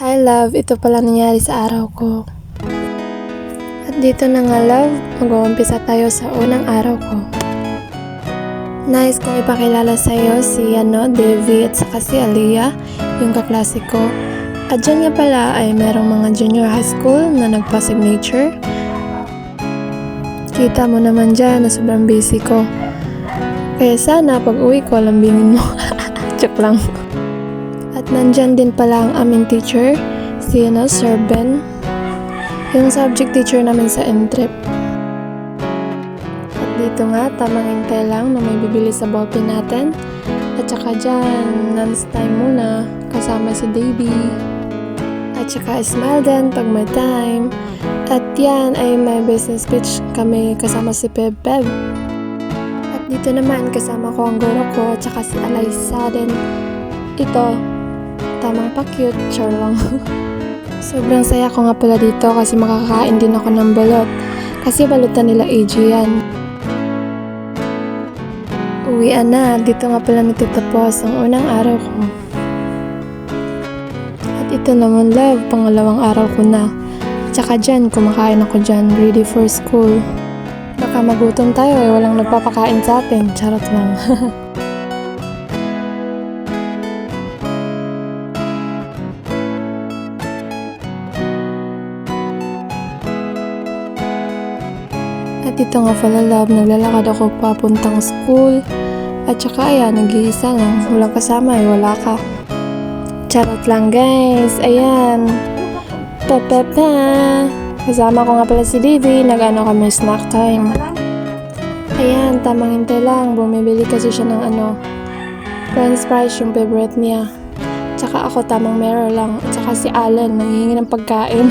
Hi love, ito pala nangyari sa araw ko. At dito na nga love, mag-uumpisa tayo sa unang araw ko. Nice kong ipakilala sa iyo si Devi at saka si Aliyah, yung kaklase ko. At dyan nga pala ay merong mga junior high school na nagpa-signature. Kita mo naman dyan na sobrang busy ko. Kaya sana pag uwi ko, lambingin mo. Joke lang. At nandyan din pala ang aming teacher, si Sir Ben, yung subject teacher namin sa M-Trip. At dito nga, tamang hintay lang na may bibili sa ballpen natin. At saka dyan, lunch time muna, kasama si Davy. At saka smile din pag may time. At yan ay may business speech kami kasama si Peb. At dito naman, kasama ko ang guro ko at saka si Alaysa din. Ito, tamang pa-cute, char lang. Sobrang saya ko nga pala dito kasi makakain din ako ng balot. Kasi balutan nila AG yan. Uwian na, dito nga pala natitapos ang unang araw ko. At ito naman love, pangalawang araw ko na. Tsaka dyan, kumakain ako dyan, ready for school. Baka magutom tayo walang nagpapakain sa atin, charot lang. At ito nga pala love, naglalakad ako papuntang school. At saka ayan, nag-iisa lang. Walang kasama wala ka. Charot lang guys, ayan. Pepepe. Kasama ko nga pala si Davy, nag-ano kami snack time. Ayan, tamang hintay lang. Bumibili kasi siya ng french fries, yung favorite niya. Tsaka ako tamang meron lang. At saka si Allen, nanghihingi ng pagkain.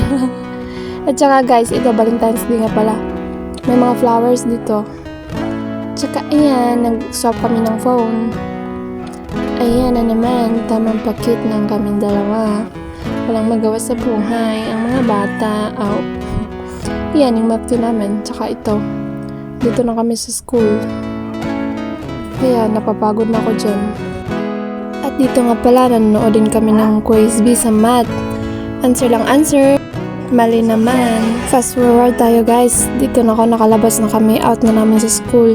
At saka guys, ito Valentine's Day nga pala. May mga flowers dito. Tsaka ayan, nag-swap kami ng phone. Ayan na naman, tamang pakit ng kaming dalawa. Walang magawa sa buhay, ang mga bata. Ayan, yung map namin. Tsaka ito. Dito na kami sa school. Ayan, napapagod na ako dyan. At dito nga pala, nanonood din kami ng quiz B sa math. Answer lang answer. Mali naman. Fast forward tayo guys. Dito na ako, nakalabas na kami. Out na namin sa school.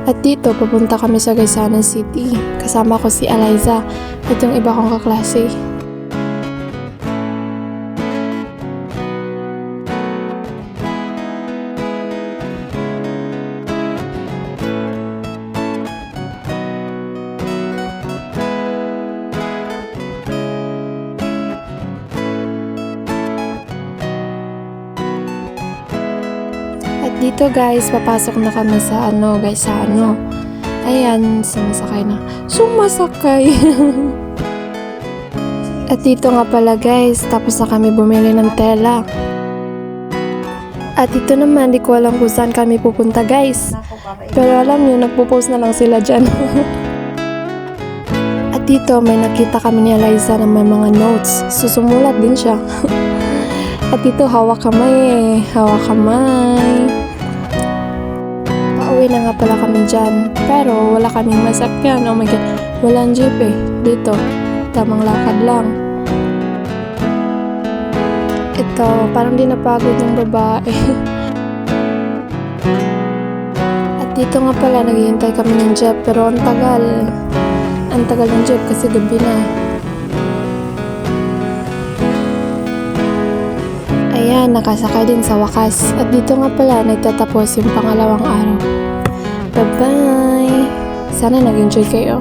At dito, papunta kami sa Quezon City. Kasama ko si Alaysa at yung iba kong kaklase. At dito guys, papasok na kami sa Ayan, sumasakay na. Sumasakay! At dito nga pala guys, tapos na kami bumili ng tela. At dito naman, di ko alam kung saan kami pupunta guys. Pero alam nyo, nagpo-post na lang sila dyan. At dito, may nakita kami ni Alaysa na may mga notes. Susumulat din siya. At dito, hawak kamay. Pauwi na nga pala kami dyan. Pero wala kaming masakyan. Oh my god, walang jeep dito, tamang lakad lang. Ito, parang di napagod yung babae. At dito nga pala, naghihintay kami ng jeep. Pero ang tagal ng jeep kasi gabi na. Ayan, nakasakay din sa wakas. At dito nga pala, nagtatapos yung pangalawang araw. Bye-bye! Sana nag-enjoy kayo.